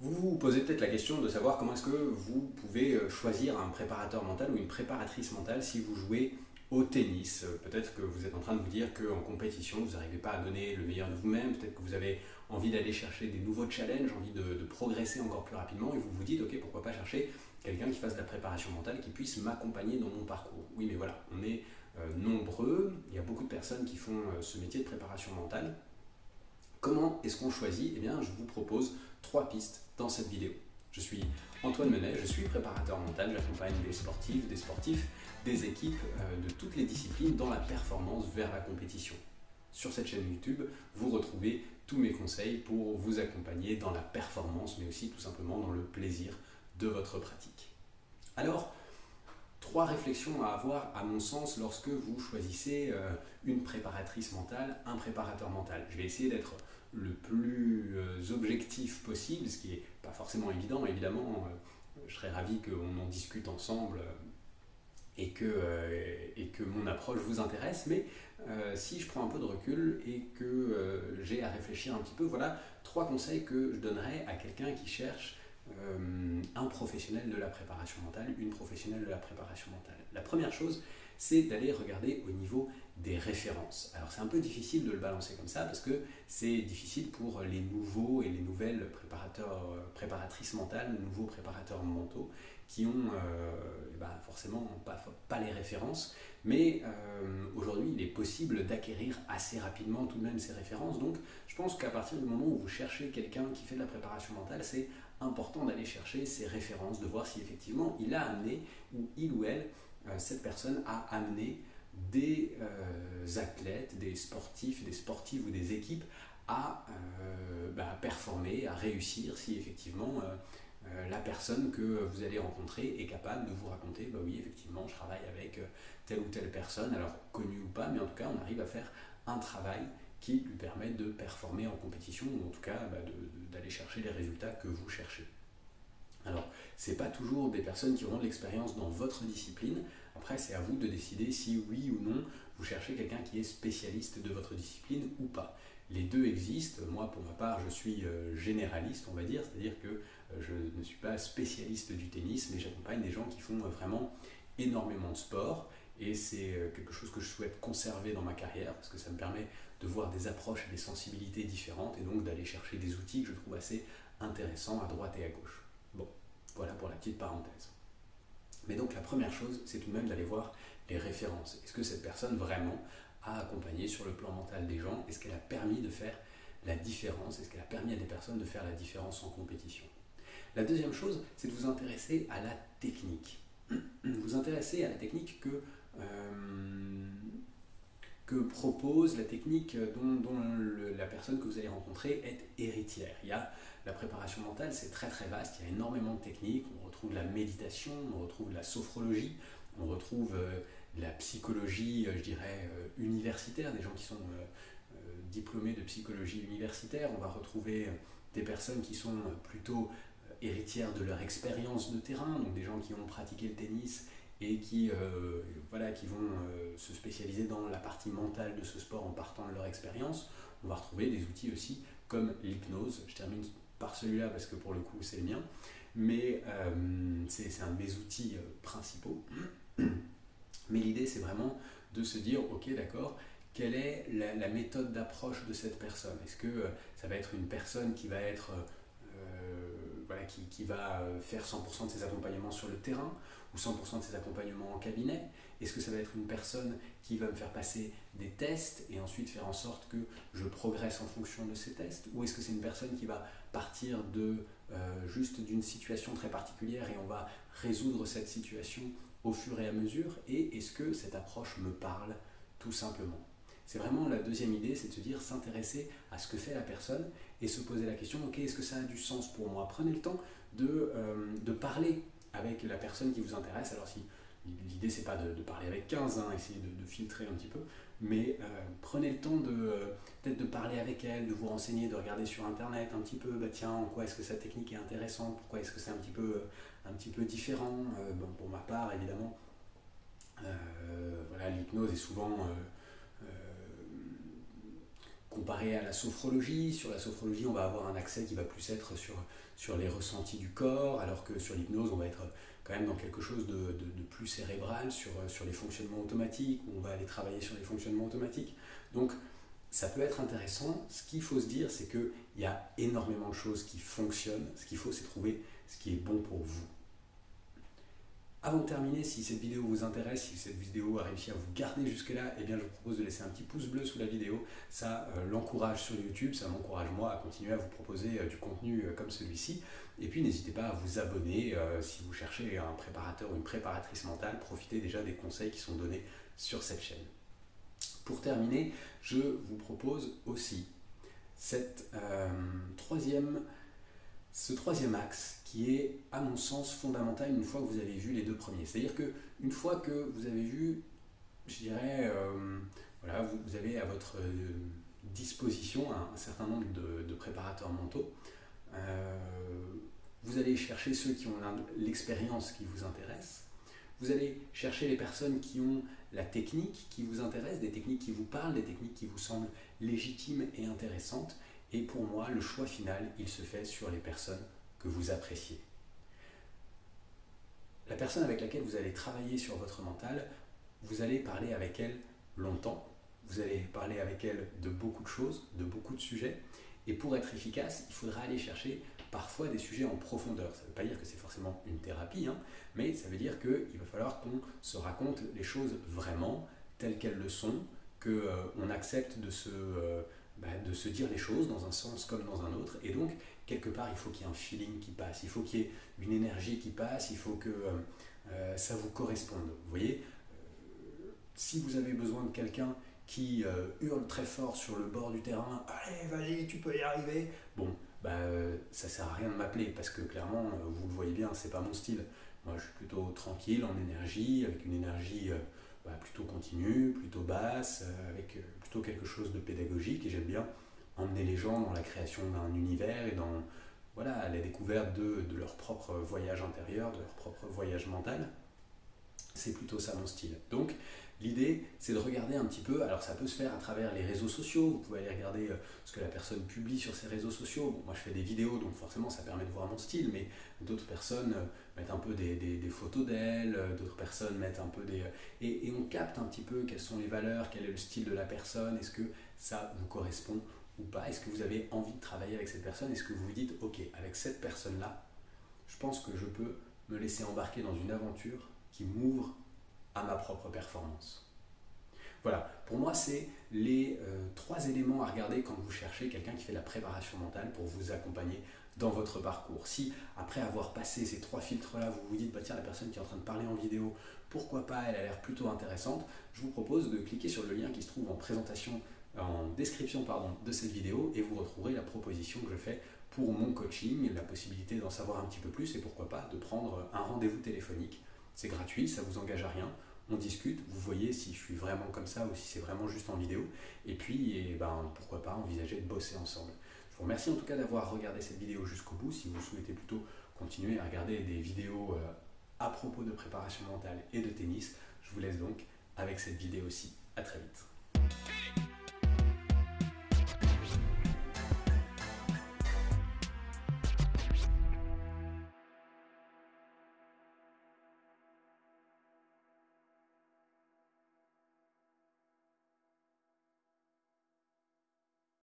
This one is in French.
Vous vous posez peut-être la question de savoir comment est-ce que vous pouvez choisir un préparateur mental ou une préparatrice mentale si vous jouez au tennis. Peut-être que vous êtes en train de vous dire qu'en compétition, vous n'arrivez pas à donner le meilleur de vous-même, peut-être que vous avez envie d'aller chercher des nouveaux challenges, envie de progresser encore plus rapidement, et vous vous dites, ok, pourquoi pas chercher quelqu'un qui fasse de la préparation mentale, qui puisse m'accompagner dans mon parcours. Oui, mais voilà, on est nombreux, il y a beaucoup de personnes qui font ce métier de préparation mentale. Comment est-ce qu'on choisit? Eh bien, je vous propose 3 pistes dans cette vidéo. Je suis Antoine Menet, je suis préparateur mental, j'accompagne des sportifs, des équipes de toutes les disciplines dans la performance vers la compétition. Sur cette chaîne YouTube, vous retrouvez tous mes conseils pour vous accompagner dans la performance, mais aussi tout simplement dans le plaisir de votre pratique. Alors, 3 réflexions à avoir à mon sens lorsque vous choisissez une préparatrice mentale, un préparateur mental. Je vais essayer d'être le plus objectif possible, ce qui n'est pas forcément évident. Évidemment, je serais ravi qu'on en discute ensemble et que mon approche vous intéresse, mais si je prends un peu de recul et que j'ai à réfléchir un petit peu, voilà 3 conseils que je donnerais à quelqu'un qui cherche un professionnel de la préparation mentale, une professionnelle de la préparation mentale. La première chose, c'est d'aller regarder au niveau des références. Alors c'est un peu difficile de le balancer comme ça parce que c'est difficile pour les nouveaux et les nouvelles préparatrices mentales, nouveaux préparateurs mentaux qui ont forcément pas les références, mais aujourd'hui il est possible d'acquérir assez rapidement tout de même ces références. Donc je pense qu'à partir du moment où vous cherchez quelqu'un qui fait de la préparation mentale, c'est important d'aller chercher ces références, de voir si effectivement il a amené, ou il ou elle, cette personne a amené des athlètes, des sportifs, des sportives ou des équipes à performer, à réussir, si effectivement la personne que vous allez rencontrer est capable de vous raconter, bah oui, effectivement, je travaille avec telle ou telle personne, alors connue ou pas, mais en tout cas, on arrive à faire un travail qui lui permet de performer en compétition, ou en tout cas d'aller chercher les résultats que vous cherchez. Alors, ce n'est pas toujours des personnes qui auront de l'expérience dans votre discipline. Après, c'est à vous de décider si oui ou non vous cherchez quelqu'un qui est spécialiste de votre discipline ou pas. Les deux existent. Moi, pour ma part, je suis généraliste, on va dire, c'est-à-dire que je ne suis pas spécialiste du tennis, mais j'accompagne des gens qui font vraiment énormément de sport. Et c'est quelque chose que je souhaite conserver dans ma carrière parce que ça me permet de voir des approches et des sensibilités différentes et donc d'aller chercher des outils que je trouve assez intéressants à droite et à gauche. Bon, voilà pour la petite parenthèse. Mais donc la première chose, c'est tout de même d'aller voir les références. Est-ce que cette personne vraiment a accompagné sur le plan mental des gens? Est-ce qu'elle a permis de faire la différence? Est-ce qu'elle a permis à des personnes de faire la différence en compétition? La deuxième chose, c'est de vous intéresser à la technique. Vous intéresser à la technique que propose, la technique dont la personne que vous allez rencontrer est héritière. Il y a la préparation mentale, c'est très très vaste, il y a énormément de techniques, on retrouve la méditation, on retrouve la sophrologie, on retrouve la psychologie, je dirais, universitaire, des gens qui sont diplômés de psychologie universitaire, on va retrouver des personnes qui sont plutôt héritières de leur expérience de terrain, donc des gens qui ont pratiqué le tennis et qui vont se spécialiser dans la partie mentale de ce sport en partant de leur expérience. On va retrouver des outils aussi comme l'hypnose. Je termine par celui-là parce que pour le coup c'est le mien, mais c'est un de mes outils principaux. Mais l'idée c'est vraiment de se dire, ok d'accord, quelle est la méthode d'approche de cette personne? Est-ce que ça va être une personne qui va être qui va faire 100% de ses accompagnements sur le terrain ou 100% de ses accompagnements en cabinet? Est-ce que ça va être une personne qui va me faire passer des tests et ensuite faire en sorte que je progresse en fonction de ces tests? Ou est-ce que c'est une personne qui va partir juste d'une situation très particulière et on va résoudre cette situation au fur et à mesure? Et est-ce que cette approche me parle tout simplement? C'est vraiment la deuxième idée, c'est de se dire, s'intéresser à ce que fait la personne et se poser la question, ok, est-ce que ça a du sens pour moi? Prenez le temps de parler avec la personne qui vous intéresse. Alors si l'idée c'est pas de parler avec 15, hein, essayez de filtrer un petit peu, mais prenez le temps peut-être de parler avec elle, de vous renseigner, de regarder sur internet un petit peu, tiens, en quoi est-ce que sa technique est intéressante, pourquoi est-ce que c'est un petit peu différent. Pour ma part évidemment, l'hypnose est souvent comparé à la sophrologie. Sur la sophrologie, on va avoir un accès qui va plus être sur les ressentis du corps, alors que sur l'hypnose, on va être quand même dans quelque chose de plus cérébral, sur les fonctionnements automatiques, où on va aller travailler sur les fonctionnements automatiques. Donc, ça peut être intéressant. Ce qu'il faut se dire, c'est qu'il y a énormément de choses qui fonctionnent. Ce qu'il faut, c'est trouver ce qui est bon pour vous. Avant de terminer, si cette vidéo vous intéresse, si cette vidéo a réussi à vous garder jusque-là, eh bien je vous propose de laisser un petit pouce bleu sous la vidéo. Ça l'encourage sur YouTube, ça m'encourage moi à continuer à vous proposer du contenu comme celui-ci. Et puis n'hésitez pas à vous abonner si vous cherchez un préparateur ou une préparatrice mentale. Profitez déjà des conseils qui sont donnés sur cette chaîne. Pour terminer, je vous propose aussi ce troisième axe qui est, à mon sens, fondamental une fois que vous avez vu les deux premiers. C'est-à-dire qu'une fois que vous avez vu, je dirais, voilà, vous avez à votre disposition un certain nombre de préparateurs mentaux, vous allez chercher ceux qui ont l'expérience qui vous intéresse, vous allez chercher les personnes qui ont la technique qui vous intéresse, des techniques qui vous parlent, des techniques qui vous semblent légitimes et intéressantes. Et pour moi, le choix final, il se fait sur les personnes que vous appréciez. La personne avec laquelle vous allez travailler sur votre mental, vous allez parler avec elle longtemps, vous allez parler avec elle de beaucoup de choses, de beaucoup de sujets. Et pour être efficace, il faudra aller chercher parfois des sujets en profondeur. Ça ne veut pas dire que c'est forcément une thérapie, mais ça veut dire qu'il va falloir qu'on se raconte les choses vraiment telles qu'elles le sont, qu'on accepte de se dire les choses dans un sens comme dans un autre. Et donc, quelque part, il faut qu'il y ait un feeling qui passe, il faut qu'il y ait une énergie qui passe, il faut que ça vous corresponde. Vous voyez, si vous avez besoin de quelqu'un qui hurle très fort sur le bord du terrain, allez, vas-y, tu peux y arriver. Bon, ça sert à rien de m'appeler parce que clairement, vous le voyez bien, c'est pas mon style. Moi, je suis plutôt tranquille, en énergie, avec une énergie plutôt continue, plutôt basse, avec plutôt quelque chose de pédagogique. Et j'aime bien emmener les gens dans la création d'un univers et dans la découverte de leur propre voyage intérieur, de leur propre voyage mental. C'est plutôt ça mon style. Donc, l'idée, c'est de regarder un petit peu, alors ça peut se faire à travers les réseaux sociaux, vous pouvez aller regarder ce que la personne publie sur ses réseaux sociaux. Bon, moi je fais des vidéos, donc forcément ça permet de voir mon style, mais d'autres personnes mettent un peu des photos d'elles, d'autres personnes mettent un peu et on capte un petit peu quelles sont les valeurs, quel est le style de la personne, est-ce que ça vous correspond ou pas, est-ce que vous avez envie de travailler avec cette personne, est-ce que vous vous dites, ok, avec cette personne-là, je pense que je peux me laisser embarquer dans une aventure qui m'ouvre à ma propre performance. Voilà, pour moi, c'est les 3 éléments à regarder quand vous cherchez quelqu'un qui fait la préparation mentale pour vous accompagner dans votre parcours. Si, après avoir passé ces 3 filtres-là, vous vous dites, tiens, la personne qui est en train de parler en vidéo, pourquoi pas, elle a l'air plutôt intéressante, je vous propose de cliquer sur le lien qui se trouve en description de cette vidéo et vous retrouverez la proposition que je fais pour mon coaching, la possibilité d'en savoir un petit peu plus et pourquoi pas de prendre un rendez-vous téléphonique. C'est gratuit, ça ne vous engage à rien, on discute, vous voyez si je suis vraiment comme ça ou si c'est vraiment juste en vidéo, et puis pourquoi pas envisager de bosser ensemble. Je vous remercie en tout cas d'avoir regardé cette vidéo jusqu'au bout. Si vous souhaitez plutôt continuer à regarder des vidéos à propos de préparation mentale et de tennis, je vous laisse donc avec cette vidéo-ci. À très vite.